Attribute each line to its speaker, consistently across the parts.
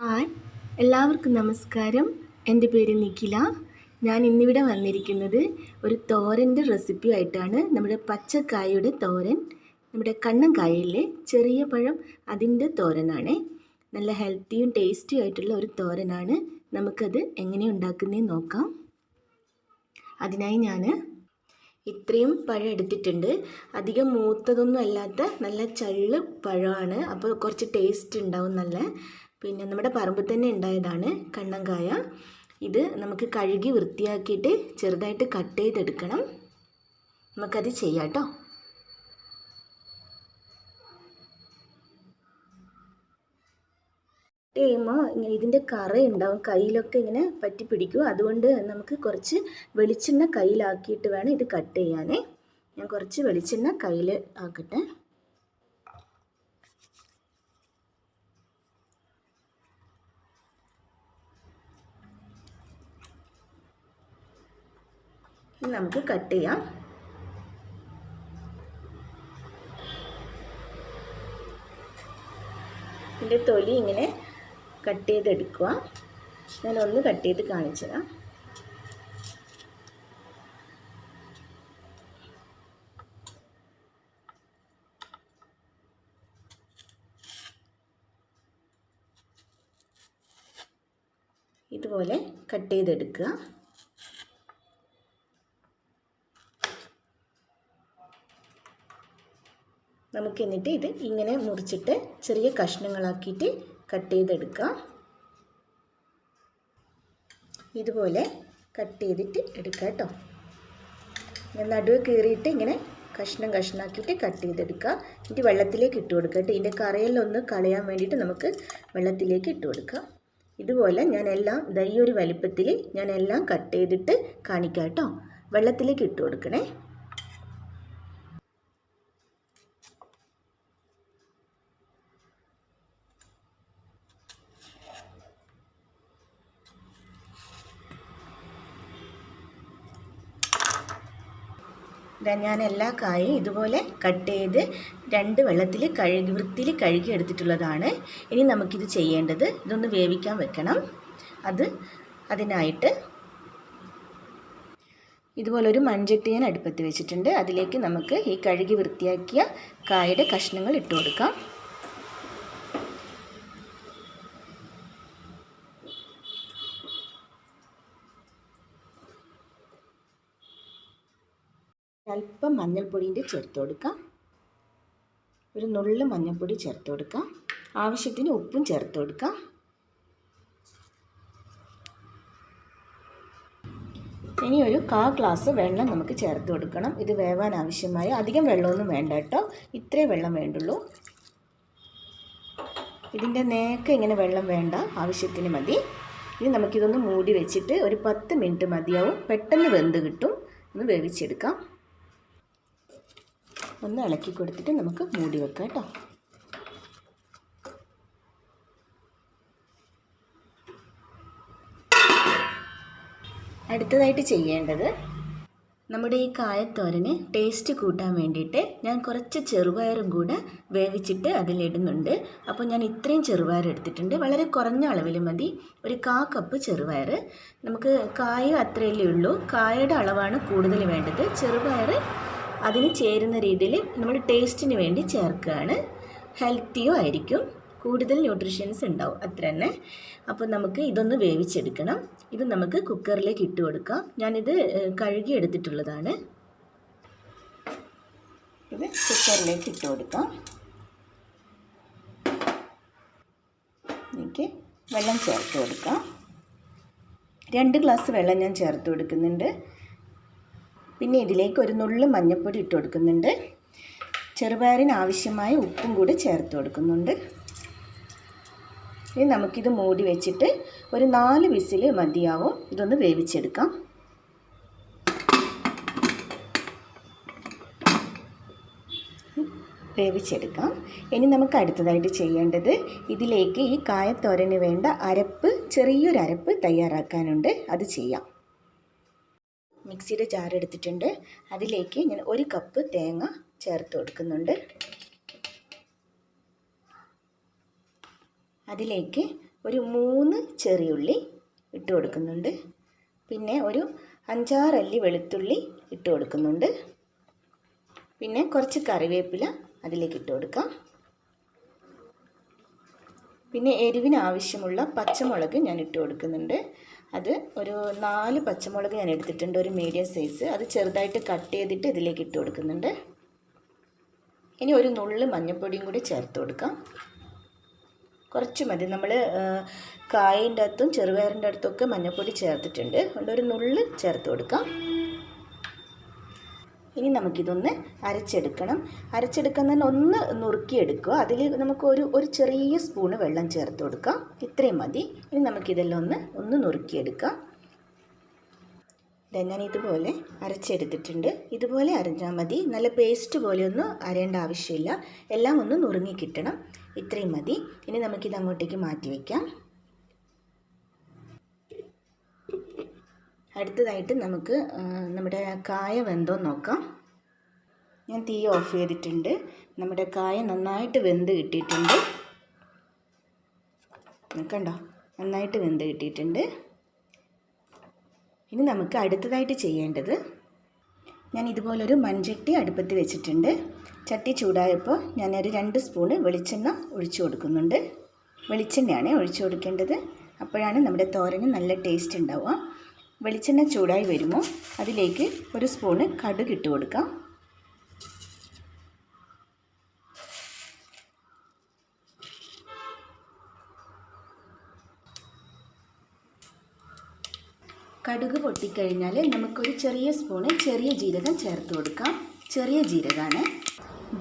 Speaker 1: Hi, എല്ലാവർക്കും നമസ്കാരം. എൻ്റെ പേര് നിഖില. ഞാൻ ഇന്നിവിടെ വന്നിരിക്കുന്നത് ഒരു തോരൻ്റെ റെസിപ്പി ആയിട്ടാണ്. നമ്മുടെ പച്ചക്കായയുടെ തോരൻ, നമ്മുടെ കണ്ണൻകായയിലെ ചെറിയ പഴം, അതിൻ്റെ തോരനാണ്. നല്ല ഹെൽത്തിയും ടേസ്റ്റിയും ആയിട്ടുള്ള ഒരു തോരനാണ്. നമുക്കത് എങ്ങനെ ഉണ്ടാക്കുന്നതെന്ന് നോക്കാം. അതിനായി ഞാൻ ഇത്രയും പഴം എടുത്തിട്ടുണ്ട്. അധികം മൂത്തതൊന്നും അല്ലാത്ത നല്ല ചള്ള് പഴമാണ്. അപ്പോൾ കുറച്ച് ടേസ്റ്റ് ഉണ്ടാവും നല്ല. പിന്നെ നമ്മുടെ പറമ്പിൽ തന്നെ ഉണ്ടായതാണ് കണ്ണൻകായ. ഇത് നമുക്ക് കഴുകി വൃത്തിയാക്കിയിട്ട് ചെറുതായിട്ട് കട്ട് ചെയ്തെടുക്കണം. നമുക്കത് ചെയ്യാം കേട്ടോ. ചെയ്യുമ്പോൾ ഇങ്ങനെ ഇതിൻ്റെ കറ ഉണ്ടാവും, കയ്യിലൊക്കെ ഇങ്ങനെ പറ്റി പിടിക്കും. അതുകൊണ്ട് നമുക്ക് കുറച്ച് വെളിച്ചെണ്ണ കയ്യിലാക്കിയിട്ട് വേണം ഇത് കട്ട് ചെയ്യാൻ. ഞാൻ കുറച്ച് വെളിച്ചെണ്ണ കയ്യിൽ ആക്കട്ടെ. നമുക്ക് കട്ട് ചെയ്യാം. ഇതിൻ്റെ തൊലി ഇങ്ങനെ കട്ട് ചെയ്തെടുക്കുക. ഞാനൊന്ന് കട്ട് ചെയ്ത് കാണിച്ചു തരാം. ഇതുപോലെ കട്ട് ചെയ്തെടുക്കുക. നമുക്ക് എന്നിട്ട് ഇത് ഇങ്ങനെ മുറിച്ചിട്ട് ചെറിയ കഷ്ണങ്ങളാക്കിയിട്ട് കട്ട് ചെയ്തെടുക്കാം. ഇതുപോലെ കട്ട് ചെയ്തിട്ട് എടുക്കാം കേട്ടോ. ഞാൻ നടുവ് കീറിയിട്ട് ഇങ്ങനെ കഷ്ണം കഷ്ണാക്കിയിട്ട് കട്ട് ചെയ്തെടുക്കുക. എന്നിട്ട് വെള്ളത്തിലേക്ക് ഇട്ട് കൊടുക്കുക കേട്ടോ. ഇതിൻ്റെ കറയെല്ലാം കളയാൻ വേണ്ടിയിട്ട് നമുക്ക് വെള്ളത്തിലേക്ക് ഇട്ട് കൊടുക്കാം. ഇതുപോലെ ഞാൻ എല്ലാം ഈ ഒരു വലിപ്പത്തിൽ ഞാൻ എല്ലാം കട്ട് ചെയ്തിട്ട് കാണിക്കാം കേട്ടോ. വെള്ളത്തിലേക്ക് ഇട്ട് കൊടുക്കണേ. ഞാൻ എല്ലാ കായും ഇതുപോലെ കട്ട് ചെയ്ത് 2 വെള്ളത്തിൽ വൃത്തിയിൽ കഴുകി എടുത്തിട്ടുള്ളതാണ്. ഇനി നമുക്കിത് ചെയ്യേണ്ടത് ഇതൊന്ന് വേവിക്കാൻ വെക്കണം. അതിനായിട്ട് ഇതുപോലൊരു മൺചട്ടി ഞാൻ അടുപ്പത്ത് വെച്ചിട്ടുണ്ട്. അതിലേക്ക് നമുക്ക് ഈ കഴുകി വൃത്തിയാക്കിയ കായയുടെ കഷ്ണങ്ങൾ ഇട്ട് കൊടുക്കാം. അല്പം മഞ്ഞൾപ്പൊടിൻ്റെ ചേർത്ത് കൊടുക്കാം. ഒരു നുള്ള് മഞ്ഞൾപ്പൊടി ചേർത്ത് കൊടുക്കാം. ആവശ്യത്തിന് ഉപ്പും ചേർത്ത് കൊടുക്കാം. ഇനി ഒരു 1/4 ഗ്ലാസ് വെള്ളം നമുക്ക് ചേർത്ത് കൊടുക്കണം. ഇത് വേവാൻ ആവശ്യമായ അധികം വെള്ളമൊന്നും വേണ്ട കേട്ടോ. ഇത്രേ വെള്ളം വേണ്ടുള്ളൂ. ഇതിൻ്റെ നേരെ ഇങ്ങനെ വെള്ളം വേണ്ട, ആവശ്യത്തിന് മതി. ഇനി നമുക്കിതൊന്ന് മൂടി വെച്ചിട്ട് ഒരു 10 മിനിറ്റ് മതിയാവും. പെട്ടെന്ന് വെന്ത് കിട്ടും. ഒന്ന് വേവിച്ചെടുക്കാം. ഒന്ന് ഇളക്കി കൊടുത്തിട്ട് നമുക്ക് മൂടി വെക്കാം കേട്ടോ. അടുത്തതായിട്ട് ചെയ്യേണ്ടത്, നമ്മുടെ ഈ കായത്തോരന് ടേസ്റ്റ് കൂട്ടാൻ വേണ്ടിയിട്ട് ഞാൻ കുറച്ച് ചെറുപയറും കൂടെ വേവിച്ചിട്ട് അതിലിടുന്നുണ്ട്. അപ്പോൾ ഞാൻ ഇത്രയും ചെറുപയർ എടുത്തിട്ടുണ്ട്. വളരെ കുറഞ്ഞ അളവിൽ മതി. ഒരു 1/4 കപ്പ് ചെറുപയർ. നമുക്ക് കായ അത്രയല്ലേ ഉള്ളൂ. കായയുടെ അളവാണ് കൂടുതൽ വേണ്ടത്. ചെറുപയർ അതിന് ചേരുന്ന രീതിയിൽ നമ്മൾ ടേസ്റ്റിന് വേണ്ടി ചേർക്കുകയാണ്. ഹെൽത്തിയും ആയിരിക്കും, കൂടുതൽ ന്യൂട്രീഷ്യൻസ് ഉണ്ടാവും, അത്ര തന്നെ. അപ്പോൾ നമുക്ക് ഇതൊന്ന് വേവിച്ചെടുക്കണം. ഇത് നമുക്ക് കുക്കറിലേക്ക് ഇട്ട് കൊടുക്കാം. ഞാനിത് കഴുകി എടുത്തിട്ടുള്ളതാണ്. ഇത് കുക്കറിലേക്ക് ഇട്ട് കൊടുക്കാം. എനിക്ക് വെള്ളം ചേർത്ത് കൊടുക്കാം. 2 ഗ്ലാസ് വെള്ളം ഞാൻ ചേർത്ത് കൊടുക്കുന്നുണ്ട്. പിന്നെ ഇതിലേക്ക് ഒരു നുള്ള് മഞ്ഞൾപ്പൊടി ഇട്ട് കൊടുക്കുന്നുണ്ട്. ചെറുപയറിന് ആവശ്യമായ ഉപ്പും കൂടി ചേർത്ത് കൊടുക്കുന്നുണ്ട്. ഇനി നമുക്കിത് മൂടി വെച്ചിട്ട് ഒരു 4 വിസിൽ മതിയാവും. ഇതൊന്ന് വേവിച്ചെടുക്കാം. വേവിച്ചെടുക്കാം. ഇനി നമുക്ക് അടുത്തതായിട്ട് ചെയ്യേണ്ടത്, ഇതിലേക്ക് ഈ കായത്തോരന് വേണ്ട ചെറിയൊരു അരപ്പ് തയ്യാറാക്കാനുണ്ട്. അത് ചെയ്യാം. മിക്സിയുടെ ജാർ എടുത്തിട്ടുണ്ട്. അതിലേക്ക് ഞാൻ 1 കപ്പ് തേങ്ങ ചേർത്ത് കൊടുക്കുന്നുണ്ട്. അതിലേക്ക് ഒരു 3 ചെറിയുള്ളി ഇട്ട് കൊടുക്കുന്നുണ്ട്. പിന്നെ ഒരു 5-6 അല്ലി വെളുത്തുള്ളി ഇട്ട് കൊടുക്കുന്നുണ്ട്. പിന്നെ കുറച്ച് കറിവേപ്പില അതിലേക്ക് ഇട്ട് കൊടുക്കാം. പിന്നെ എരിവിന് ആവശ്യമുള്ള പച്ചമുളക് ഞാൻ ഇട്ട് കൊടുക്കുന്നുണ്ട്. അത് ഒരു 4 പച്ചമുളക് ഞാൻ എടുത്തിട്ടുണ്ട്, ഒരു മീഡിയം സൈസ്. അത് ചെറുതായിട്ട് കട്ട് ചെയ്തിട്ട് ഇതിലേക്ക് ഇട്ട് കൊടുക്കുന്നുണ്ട്. ഇനി ഒരു നുള്ള് മഞ്ഞൾപ്പൊടിയും കൂടി ചേർത്ത് കൊടുക്കാം. കുറച്ച് മതി. നമ്മൾ കായൻ്റെ അകത്തും ചെറുപയറിൻ്റെ അടുത്തൊക്കെ മഞ്ഞൾപ്പൊടി ചേർത്തിട്ടുണ്ട്. അതുകൊണ്ട് ഒരു നുള്ള് ചേർത്ത് കൊടുക്കാം. ഇനി നമുക്കിതൊന്ന് അരച്ചെടുക്കണം. അരച്ചെടുക്കാൻ തന്നെ ഒന്ന് നുറുക്കിയെടുക്കുക. അതിൽ നമുക്ക് ഒരു ചെറിയ സ്പൂണ് വെള്ളം ചേർത്ത് കൊടുക്കാം. ഇത്രയും മതി. ഇനി നമുക്കിതെല്ലാം ഒന്ന് നുറുക്കിയെടുക്കാം. ഞാൻ ഇതുപോലെ അരച്ചെടുത്തിട്ടുണ്ട്. ഇതുപോലെ അരഞ്ഞാൽ മതി. നല്ല പേസ്റ്റ് പോലെയൊന്നും അരയേണ്ട ആവശ്യമില്ല. എല്ലാം ഒന്ന് നുറുങ്ങി കിട്ടണം. ഇത്രയും മതി. ഇനി നമുക്കിത് അങ്ങോട്ടേക്ക് മാറ്റി വയ്ക്കാം. അടുത്തതായിട്ട് നമുക്ക് നമ്മുടെ കായ വെന്തോ നോക്കാം. ഞാൻ തീ ഓഫ് ചെയ്തിട്ടുണ്ട്. നമ്മുടെ കായ നന്നായിട്ട് വെന്ത് കിട്ടിയിട്ടുണ്ട്. കണ്ടോ, നന്നായിട്ട് വെന്ത് കിട്ടിയിട്ടുണ്ട്. ഇനി നമുക്ക് അടുത്തതായിട്ട് ചെയ്യേണ്ടത്, ഞാൻ ഇതുപോലൊരു മൺചട്ടി അടുപ്പത്ത് വെച്ചിട്ടുണ്ട്. ചട്ടി ചൂടായപ്പോൾ ഞാനൊരു 2 സ്പൂണ് വെളിച്ചെണ്ണ ഒഴിച്ചു കൊടുക്കുന്നുണ്ട്. വെളിച്ചെണ്ണയാണ് ഒഴിച്ചു കൊടുക്കേണ്ടത്. അപ്പോഴാണ് നമ്മുടെ തോരന് നല്ല ടേസ്റ്റ് ഉണ്ടാവുക. വെളിച്ചെണ്ണ ചൂടായി വരുമ്പോൾ അതിലേക്ക് ഒരു സ്പൂണ് കടുക് ഇട്ട് കൊടുക്കാം. കടുക് പൊട്ടിക്കഴിഞ്ഞാൽ നമുക്കൊരു ചെറിയ സ്പൂണ് ചെറിയ ജീരകം ചേർത്ത് കൊടുക്കാം. ചെറിയ ജീരകമാണ്.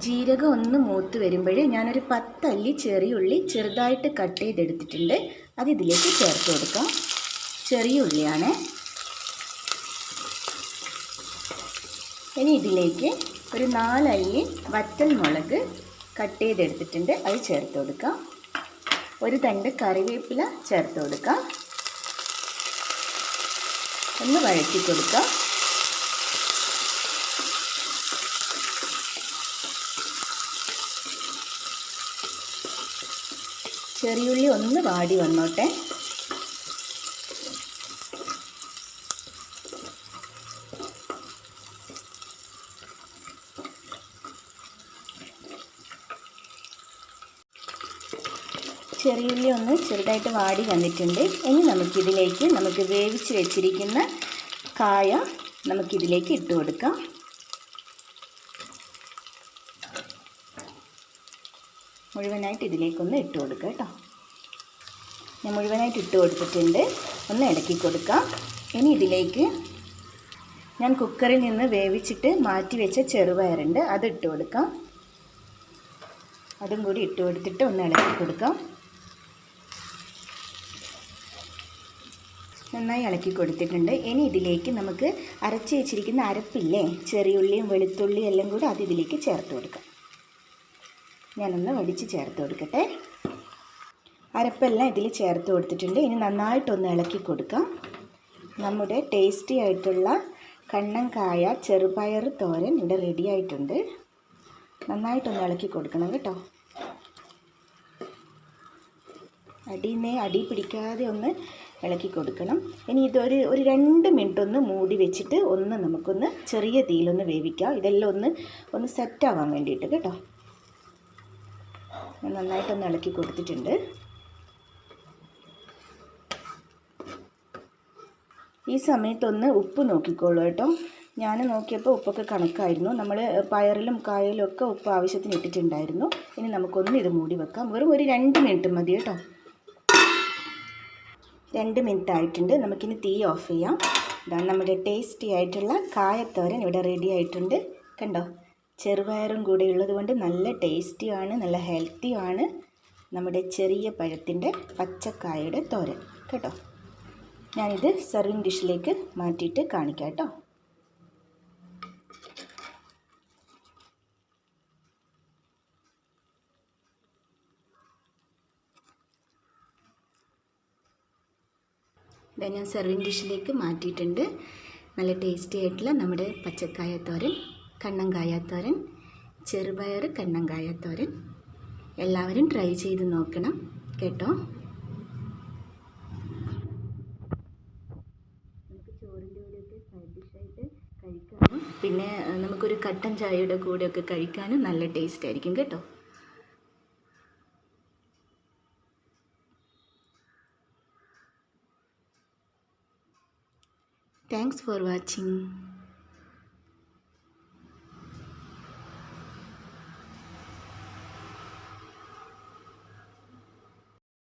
Speaker 1: ജീരകം ഒന്ന് മൂത്ത് വരുമ്പോൾ ഞാനൊരു 10 അല്ലി ചെറിയ ഉള്ളി ചെറുതായിട്ട് കട്ട് ചെയ്തെടുത്തിട്ടുണ്ട്. അത് ഇതിലേക്ക് ചേർത്ത് കൊടുക്കാം. ചെറിയ ഉള്ളിയാണ്. ഇനി ഇതിലേക്ക് ഒരു 4 അല്ലി വറ്റൽ മുളക് കട്ട് ചെയ്തെടുത്തിട്ടുണ്ട്. അത് ചേർത്ത് കൊടുക്കാം. ഒരു തണ്ട് കറിവേപ്പില ചേർത്ത് കൊടുക്കാം. ഒന്ന് വഴറ്റി കൊടുക്കാം. ചെറിയുള്ളി ഒന്ന് വാടി വന്നോട്ടെ. ചെറിയുള്ളി ഒന്ന് ചെറുതായിട്ട് വാടി വന്നിട്ടുണ്ട്. ഇനി നമുക്ക് വേവിച്ച് വെച്ചിരിക്കുന്ന കായ നമുക്കിതിലേക്ക് ഇട്ട് കൊടുക്കാം. മുഴുവനായിട്ട് ഇതിലേക്കൊന്ന് ഇട്ട് കൊടുക്കുക കേട്ടോ. ഞാൻ മുഴുവനായിട്ട് ഇട്ട് കൊടുത്തിട്ടുണ്ട്. ഒന്ന് ഇളക്കി കൊടുക്കാം. ഇനി ഇതിലേക്ക് ഞാൻ കുക്കറിൽ നിന്ന് വേവിച്ചിട്ട് മാറ്റി വെച്ച ചെറുപയറുണ്ട്, അത് ഇട്ട് കൊടുക്കാം. അതും കൂടി ഇട്ട് കൊടുത്തിട്ട് ഒന്ന് ഇളക്കി കൊടുക്കാം. നന്നായി ഇളക്കി കൊടുത്തിട്ടുണ്ട്. ഇനി ഇതിലേക്ക് നമുക്ക് അരച്ച് വെച്ചിരിക്കുന്ന അരപ്പില്ലേ, ചെറിയുള്ളിയും വെളുത്തുള്ളിയും എല്ലാം കൂടി അത് ഇതിലേക്ക് ചേർത്ത് കൊടുക്കാം. ഞാനൊന്ന് വടിച്ച് ചേർത്ത് കൊടുക്കട്ടെ. അരപ്പെല്ലാം ഇതിൽ ചേർത്ത് കൊടുത്തിട്ടുണ്ട്. ഇനി നന്നായിട്ടൊന്ന് ഇളക്കി കൊടുക്കാം. നമ്മുടെ ടേസ്റ്റി ആയിട്ടുള്ള കണ്ണങ്കായ ചെറുപയർ തോരൻ ഇവിടെ റെഡി ആയിട്ടുണ്ട്. നന്നായിട്ടൊന്ന് ഇളക്കി കൊടുക്കണം കേട്ടോ. അടി പിടിക്കാതെ ഒന്ന് ഇളക്കി കൊടുക്കണം. ഇനി ഇതൊരു 2 മിനിറ്റ് ഒന്ന് മൂടി വെച്ചിട്ട് നമുക്കൊന്ന് ചെറിയ തീയിലൊന്ന് വേവിക്കാം. ഇതെല്ലാം ഒന്ന് സെറ്റാവാൻ വേണ്ടിയിട്ട് കേട്ടോ. ഞാൻ നന്നായിട്ടൊന്ന് ഇളക്കി കൊടുത്തിട്ടുണ്ട്. ഈ സമയത്തൊന്ന് ഉപ്പ് നോക്കിക്കോളൂ കേട്ടോ. ഞാൻ നോക്കിയപ്പോൾ ഉപ്പൊക്കെ കണക്കായിരുന്നു. നമ്മൾ പയറിലും കായലും ഒക്കെ ഉപ്പ് ആവശ്യത്തിന് ഇട്ടിട്ടുണ്ടായിരുന്നു. ഇനി നമുക്കൊന്ന് ഇത് മൂടി വെക്കാം. വെറും ഒരു 2 മിനിറ്റ് മതി കേട്ടോ. 2 മിനിറ്റ് ആയിട്ടുണ്ട്. നമുക്കിനി തീ ഓഫ് ചെയ്യാം. ഇതാണ് നമ്മുടെ ടേസ്റ്റി ആയിട്ടുള്ള കായത്തോരൻ ഇവിടെ റെഡി ആയിട്ടുണ്ട്. കണ്ടോ, ചെറുപയറും കൂടെ ഉള്ളത് കൊണ്ട് നല്ല ടേസ്റ്റിയാണ്, നല്ല ഹെൽത്തിയാണ് നമ്മുടെ ചെറിയ പഴത്തിൻ്റെ പച്ചക്കായയുടെ തോരൻ കേട്ടോ. ഞാനിത് സെർവിങ് ഡിഷിലേക്ക് മാറ്റിയിട്ട് കാണിക്കാം കേട്ടോ. ഇതാ ഞാൻ സെർവിങ് ഡിഷിലേക്ക് മാറ്റിയിട്ടുണ്ട്. നല്ല ടേസ്റ്റി ആയിട്ടുള്ള നമ്മുടെ പച്ചക്കായ തോരൻ, കണ്ണങ്കായ തോരൻ, ചെറുപയർ കണ്ണങ്കായ തോരൻ. എല്ലാവരും ട്രൈ ചെയ്ത് നോക്കണം കേട്ടോ. പിന്നെ നമുക്കൊരു കട്ടൻ ചായയുടെ കൂടെയൊക്കെ കഴിക്കാനും നല്ല ടേസ്റ്റ് ആയിരിക്കും കേട്ടോ. Thanks for watching.